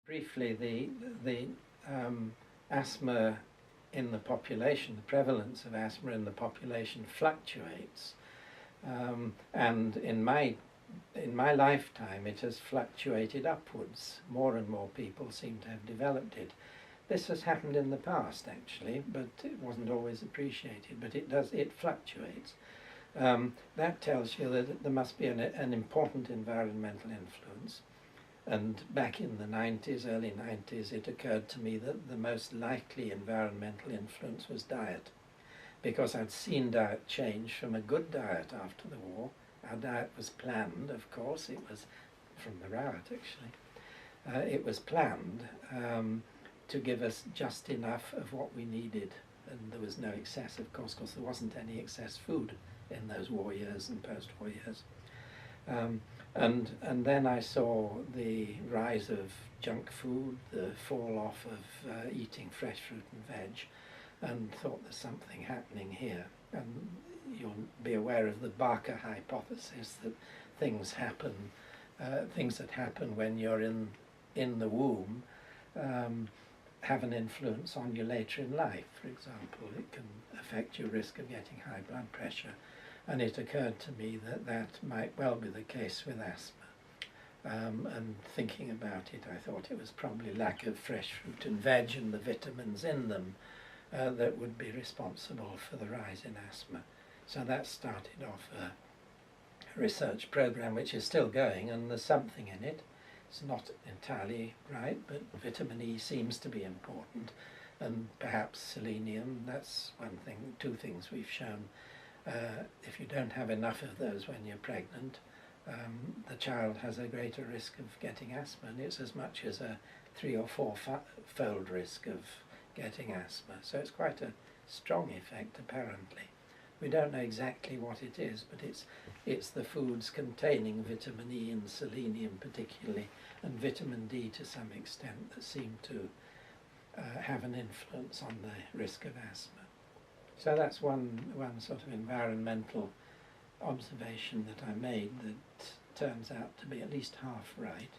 Briefly, the asthma in the population, the prevalence of asthma in the population fluctuates, and in my lifetime it has fluctuated upwards. More and more people seem to have developed it. This has happened in the past actually, but it wasn't always appreciated, but it fluctuates. That tells you that there must be an important environmental influence. And back in the 90s, early 90s, it occurred to me that the most likely environmental influence was diet, because I'd seen diet change from a good diet after the war. Our diet was planned, of course. It was from the riot, actually. It was planned to give us just enough of what we needed, and there was no excess, of course, because there wasn't any excess food in those war years and post-war years. And then I saw the rise of junk food, the fall off of eating fresh fruit and veg, and thought there's something happening here. And you'll be aware of the Barker hypothesis that things that happen when you're in the womb have an influence on you later in life. For example, it can affect your risk of getting high blood pressure. And it occurred to me that that might well be the case with asthma. And thinking about it, I thought it was probably lack of fresh fruit and veg and the vitamins in them that would be responsible for the rise in asthma. So that started off a research program which is still going, and there's something in it. It's not entirely right, but vitamin E seems to be important, and perhaps selenium. That's one thing, two things we've shown. If you don't have enough of those when you're pregnant, the child has a greater risk of getting asthma, and it's as much as a 3 or 4-fold risk of getting asthma. So it's quite a strong effect, apparently. We don't know exactly what it is, but it's the foods containing vitamin E and selenium particularly, and vitamin D to some extent, that seem to have an influence on the risk of asthma. So that's one sort of environmental observation that I made that turns out to be at least half right.